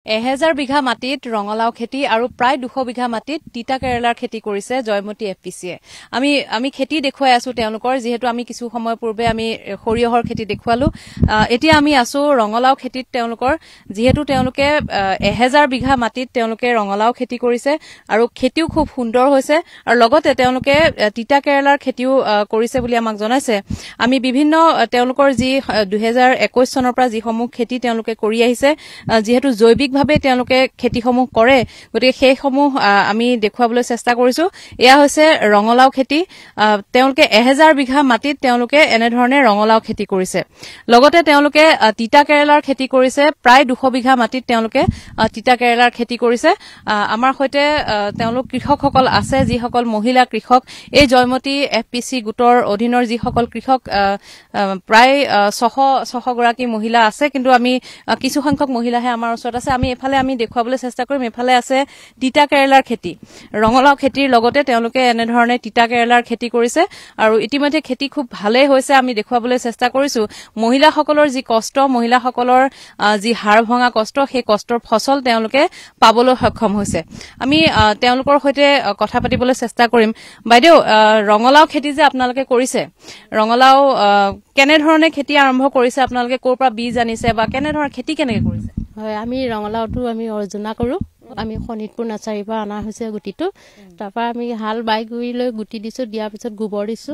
1000 বিঘা মাটিত ৰঙালাও খেতি আৰু প্ৰায় 200 বিঘা মাটিত তিতা কেৰেলাৰ খেতি কৰিছে জয়মতী এফপিসিয়ে। আমি খেতি দেখুৱাই আছো তেওঁলোকৰ, যেহেতু আমি কিছু সময় পূৰ্বে আমি সৰিয়হৰ খেতি দেখুৱালো। এতিয়া আমি আছো ৰঙালাও খেতিত তেওঁলোকৰ, যেহেতু তেওঁলোকে 1000 বিঘা মাটিত তেওঁলোকে ৰঙালাও খেতি কৰিছে আৰু খেতিও খুব সুন্দৰ হৈছে আৰু লগতে তেওঁলোকে তিতা কেৰেলাৰ খেতিও কৰিছে বুলি আমাক জনাইছে। আমি বিভিন্ন তেওঁলোকৰ যি 2021 চনৰ পৰা যিসমূহ খেতি তেওঁলোকে কৰি আহিছে, যেহেতু জৈৱিক ভাবে তেওঁলোকে খেতিসমূহ কৰে, গতিকে সেইসমূহ আমি দেখুৱাবলৈ চেষ্টা কৰিছো। এয়া হৈছে ৰঙালাও খেতি। তেওঁলোকে 1000 বিঘা মাটিত তেওঁলোকে এনেধৰণে ৰঙালাও খেতি কৰিছে। লগতে তেওঁলোকে তিতা কেৰেলাৰ খেতি কৰিছে, প্ৰায় 200 বিঘা মাটিত তেওঁলোকে তিতা কেৰেলাৰ খেতি কৰিছে। আমাৰ সৈতে তেওঁলোক কৃষকসকল আছে, যিসকল মহিলা কৃষক এই জয়মতী এফপিসি গোটৰ অধীনৰ যিসকল কৃষক, প্ৰায় 600 গৰাকী মহিলা আছে, কিন্তু আমি কিছু সংখ্যক মহিলাহে আমাৰ ওচৰত আছে। আমি এফালে আমি দেখুৱাবলৈ চেষ্টা কৰিম। এফালে আছে তিতা কেৰেলাৰ খেতি, ৰঙালাও খেতিৰ লগতে তেওঁলোকে এনেধৰণে তিতা কেৰেলাৰ খেতি কৰিছে আৰু ইতিমধ্যে খেতি খুব ভালেই হৈছে। আমি দেখুৱাবলৈ চেষ্টা কৰিছো মহিলাসকলৰ যি কষ্ট, মহিলাসকলৰ যি হাড় ভঙা কষ্ট, সেই কষ্টৰ ফচল তেওঁলোকে পাবলৈ সক্ষম হৈছে। আমি তেওঁলোকৰ সৈতে কথা পাতিবলৈ চেষ্টা কৰিম। বাইদেউ, ৰঙালাও খেতি যে আপোনালোকে কৰিছে, ৰঙালাও কেনেধৰণে খেতি আৰম্ভ কৰিছে, আপোনালোকে ক'ৰ পৰা বীজ আনিছে বা কেনেধৰণৰ খেতি কেনেকে কৰিছে? হয়, আমি ৰঙালাওটো আমি অৰ্জনা কৰো। আমি শোণিতপুৰ নাৰ্চাৰীৰ পৰা অনা হৈছে গুটিটো। তাৰপৰা আমি হাল বাই গুৰি লৈ গুটি দিছো, দিয়াৰ পিছত গোবৰ দিছো,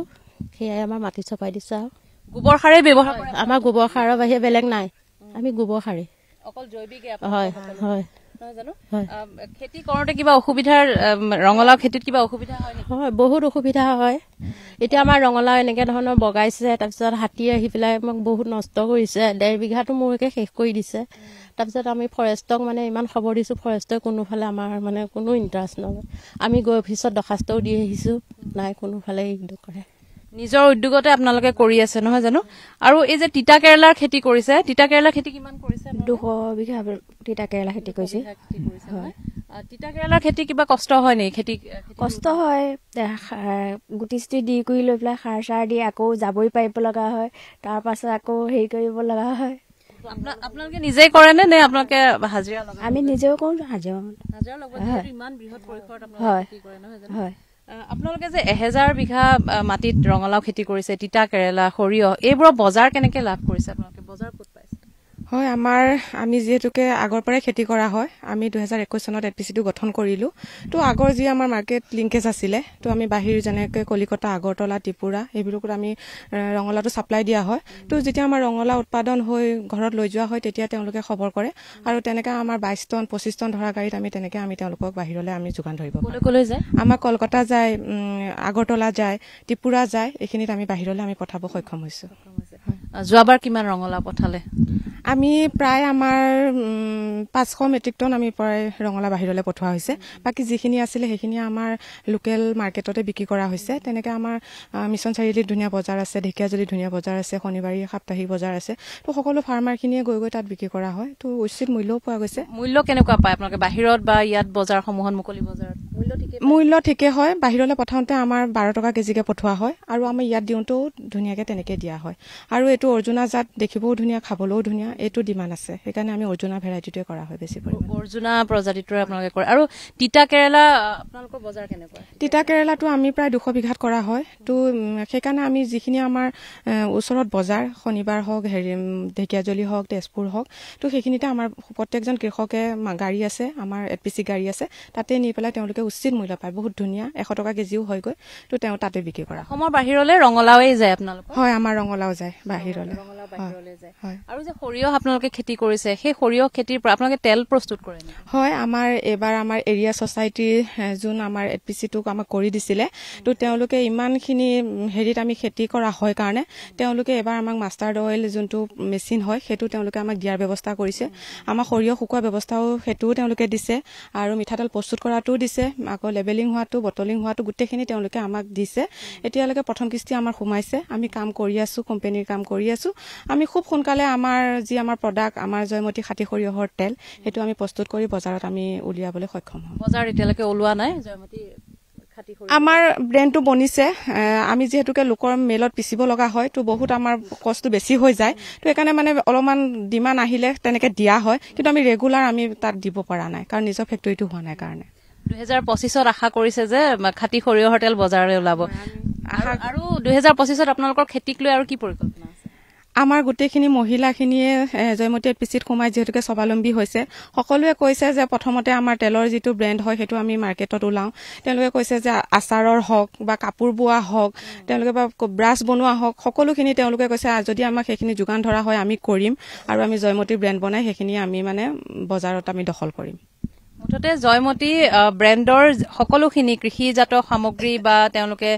সেয়াই আমাৰ মাটি চপাই দিছো। আৰু গোবৰ সাৰেই ব্যৱহাৰ কৰে? আমাৰ গোবৰ সাৰৰ বাহিৰে বেলেগ নাই, আমি গোবৰ সাৰেই, অকল জৈৱিক। হয় হয়। খেতি কৰোতে কিবা অসুবিধাৰ, ৰঙালাও খেতিত কিবা অসুবিধা হয় নেকি? হয়, বহুত অসুবিধা হয়। এতিয়া আমাৰ ৰঙালাও এনেকে ধৰণৰ বগাইছে, তাৰপিছত হাতী আহি পেলাই মোক বহুত নষ্ট কৰিছে। 1.5 বিঘাটো মোৰকে শেষ কৰি দিছে। তাৰপিছত আমি ফৰেষ্টক মানে ইমান খবৰ দিছো, ফৰেষ্টই কোনোফালে আমাৰ মানে কোনো ইণ্টাৰেষ্ট নলয়। আমি গৈ অফিচত দৰখাস্তও দি আহিছো, নাই কোনোফালে কৰে। নিজৰ উদ্যোগতে আপোনালোকে কৰি আছে নহয় জানো? আৰু এই যে তিতা কেৰেলাৰ খেতি কৰিছে, তিতা কেৰেলাৰ খেতি কিমান কৰিছে? 200 বিঘা তিতা কেৰেলা খেতি কৰিছে। হয়, তিতা কেৰেলাৰ খেতি কিবা কষ্ট হয় নেকি? খেতি কষ্ট হয়, গুটি চুটি দি কৰি লৈ পেলাই সাৰ চাৰ দি আকৌ যাবই পাৰিব লগা হয়, তাৰ পাছত আকৌ হেৰি কৰিব লগা হয়। আপোনালোকে নিজেই কৰে নে আপোনালোকে হাজিৰা লগায়? আমি নিজেও কৰো, হাজিৰা লগত ইমান বৃহৎ পৰিসৰত আপোনালোকে কৰে নহয় জানো? হয়। আপোনালোকে যে 1000 বিঘা মাটিত ৰঙালাও খেতি কৰিছে, তিতা কেৰেলা, সৰিয়হ, এইবোৰৰ বজাৰ কেনেকে লাভ কৰিছে আপোনালোকে? বজাৰ ক'ত পাইছে? হয়, আমি যিহেতুকে আগৰ পৰাই খেতি কৰা হয়, আমি 2021 চনত এফপিসিটো গঠন কৰিলো। তো আগৰ যি আমাৰ মাৰ্কেট লিংকেজ আছিলে, তো আমি বাহিৰ যেনেকৈ কলিকতা, আগৰতলা, ত্ৰিপুৰা এইবোৰকত আমি ৰঙালাওটো ছাপ্লাই দিয়া হয়। তো যেতিয়া আমাৰ ৰঙালাও উৎপাদন হৈ ঘৰত লৈ যোৱা হয়, তেতিয়া তেওঁলোকে খবৰ কৰে আৰু তেনেকৈ আমাৰ 22 টন 25 টন ধৰা গাড়ীত আমি তেওঁলোকক বাহিৰলৈ আমি যোগান ধৰিব পাৰোঁ। ক'লৈ যায়? আমাৰ কলকাতা যায়, আগৰতলা যায়, ত্ৰিপুৰা যায়, এইখিনিত আমি বাহিৰলৈ আমি পঠাব সক্ষম হৈছো। যোৱাবাৰ কিমান ৰঙালাও পঠালে? আমি প্ৰায় আমাৰ 500 মেট্ৰিক টন আমি প্ৰায় ৰঙালাও বাহিৰলৈ পঠোৱা হৈছে। বাকী যিখিনি আছিলে সেইখিনি আমাৰ লোকেল মাৰ্কেটতে বিক্ৰী কৰা হৈছে। তেনেকৈ আমাৰ মিছন চাৰিআলিত ধুনীয়া বজাৰ আছে, ঢেকীয়াজুলিত ধুনীয়া বজাৰ আছে, শনিবাৰী সাপ্তাহিক বজাৰ আছে। তো সকলো ফাৰ্মাৰখিনিয়ে গৈ তাত বিক্ৰী কৰা হয়। তো উচিত মূল্যও পোৱা গৈছে। মূল্য কেনেকুৱা পায় আপোনালোকে বাহিৰত বা ইয়াত বজাৰসমূহত, মুকলি বজাৰত? মূল্য ঠিকে হয়। বাহিৰলৈ পঠাওঁতে আমাৰ 12 টকা কেজিকে পঠোৱা হয় আৰু আমি ইয়াত দিওঁতেও ধুনীয়াকৈ তেনেকৈ দিয়া হয়। আৰু এইটো অৰ্জুনা জাত, দেখিবও ধুনীয়া, খাবলৈও ধুনীয়া, এইটো ডিমাণ্ড আছে। সেইকাৰণে আমি অৰ্জুনা ভেৰাইটিটোৱে কৰা হয় বেছি পৰিমাণে। অৰ্জুনা প্ৰজাতিটোৰে আপোনালোকে কৰে। আৰু তিতা কেৰেলা আপোনালোকৰ বজাৰ কেনেকুৱা? তিতা কেৰেলাটো আমি প্ৰায় 200 বিঘাত কৰা হয়। তো সেইকাৰণে আমি যিখিনি আমাৰ ওচৰত বজাৰ, শনিবাৰ হওক, ঢেকীয়াজুলি হওক, তেজপুৰ হওক, তো সেইখিনিতে আমাৰ প্ৰত্যেকজন কৃষকে গাড়ী আছে, আমাৰ এফপিসি গাড়ী আছে, তাতে নি পেলাই তেওঁলোকে উচিত মূল্য পায়। বহুত ধুনীয়া, 100 টকা কেজিও হয়গৈ। তো তেওঁ তাতে বিক্ৰী কৰা হয়। অসমৰ বাহিৰলৈ ৰঙালাওৱে যায় আপোনালোকৰ? হয়, আমাৰ ৰঙালাও যায় বাহিৰলৈ। আৰু যে সৰিয়হ আপোনালোকে খেতি কৰিছে, সেই সৰিয়হ খেতিৰ পৰা আপোনালোকে তেল প্ৰস্তুত কৰে? হয়, এইবাৰ আমাৰ এৰিয়া ছচাইটিৰ যোন আমাৰ এফপিসিটোক আমাক কৰি দিছিলে, তো তেওঁলোকে ইমানখিনি হেৰিত আমি খেতি কৰা হয় কাৰণে তেওঁলোকে এবাৰ আমাক মাষ্টাৰ্ড অইল যোনটো মেচিন হয়, সেইটো তেওঁলোকে আমাক দিয়াৰ ব্যৱস্থা কৰিছে। আমাক সৰিয়হ শুকোৱা ব্যৱস্থাও সেইটোও তেওঁলোকে দিছে আৰু মিঠাতেল প্ৰস্তুত কৰাটোও দিছে, আকৌ লেবেলিং হোৱাটো, বটলিং হোৱাটো গোটেইখিনি তেওঁলোকে আমাক দিছে। এতিয়ালৈকে প্ৰথম কিস্তি আমাৰ সোমাইছে। আমি কাম কৰি আছো, কোম্পানীৰ কাম কৰি আছো। আমি খুব সোনকালে আমাৰ প্ৰডাক্ট, আমাৰ জয়মতী খাটি সৰিয়হৰ তেল, সেইটো আমি প্ৰস্তুত কৰি বজাৰত আমি উলিয়াবলৈ সক্ষম হ'ম। বজাৰত এতিয়ালৈকে ওলোৱা নাই জয়মতী আমাৰ ব্ৰেণ্ডটো বনিছে আমি যিহেতুকে লোকৰ মেলত পিচিব লগা হয় তো বহুত আমাৰ কষ্ট বেছি হৈ যায় তো সেইকাৰণে মানে অলপমান ডিমাণ্ড আহিলে তেনেকে দিয়া হয় কিন্তু আমি ৰেগুলাৰ আমি তাত দিব পৰা নাই কাৰণ নিজৰ ফেক্টৰীটো হোৱা নাই কাৰণে 2025ত আশা কৰিছে যে খাঁটি সৰিয়হৰ তেল বজাৰলৈ ওলাব আৰু 2025ত আপোনালোকৰ খেতিক লৈ আৰু কি পৰিকল্পনা আছে আমাৰ গোটেইখিনি মহিলাখিনিয়ে জয়মতী এপিচিত সোমাই যিহেতুকে স্বাৱলম্বী হৈছে সকলোৱে কৈছে যে প্ৰথমতে আমাৰ তেলৰ যিটো ব্ৰেণ্ড হয় সেইটো আমি মাৰ্কেটত ওলাওঁ তেওঁলোকে কৈছে যে আচাৰৰ হওক বা কাপোৰ বোৱা হওক তেওঁলোকে বা ব্ৰাছ বনোৱা হওক সকলোখিনি তেওঁলোকে কৈছে যদি আমাক সেইখিনি যোগান ধৰা হয় আমি কৰিম আৰু আমি জয়মতী ব্ৰেণ্ড বনাই সেইখিনি আমি মানে বজাৰত আমি দখল কৰিম মুঠতে জয়মতী ব্ৰেণ্ডৰ সকলোখিনি কৃষিজাত সামগ্ৰী বা তেওঁলোকে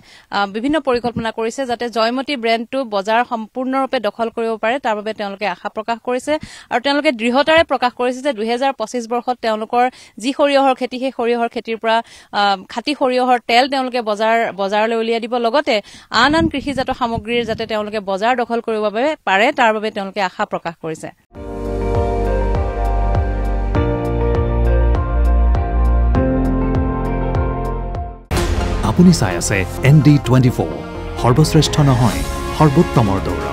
বিভিন্ন পৰিকল্পনা কৰিছে যাতে জয়মতী ব্ৰেণ্ডটো বজাৰ সম্পূৰ্ণৰূপে দখল কৰিব পাৰে তাৰ বাবে তেওঁলোকে আশা প্ৰকাশ কৰিছে আৰু তেওঁলোকে দৃঢ়তাৰে প্ৰকাশ কৰিছে যে 2025 বৰ্ষত তেওঁলোকৰ যি সৰিয়হৰ খেতি সেই সৰিয়হৰ খেতিৰ পৰা খাঁটি সৰিয়হৰ তেল তেওঁলোকে বজাৰলৈ উলিয়াই দিব লগতে আন কৃষিজাত সামগ্ৰীৰ যাতে তেওঁলোকে বজাৰ দখল কৰিব পাৰে তাৰ বাবে তেওঁলোকে আশা প্ৰকাশ কৰিছে আপুনি চাই আছে ND24 সৰ্বশ্ৰেষ্ঠ নহয় সৰ্বোত্তমৰ দৌৰ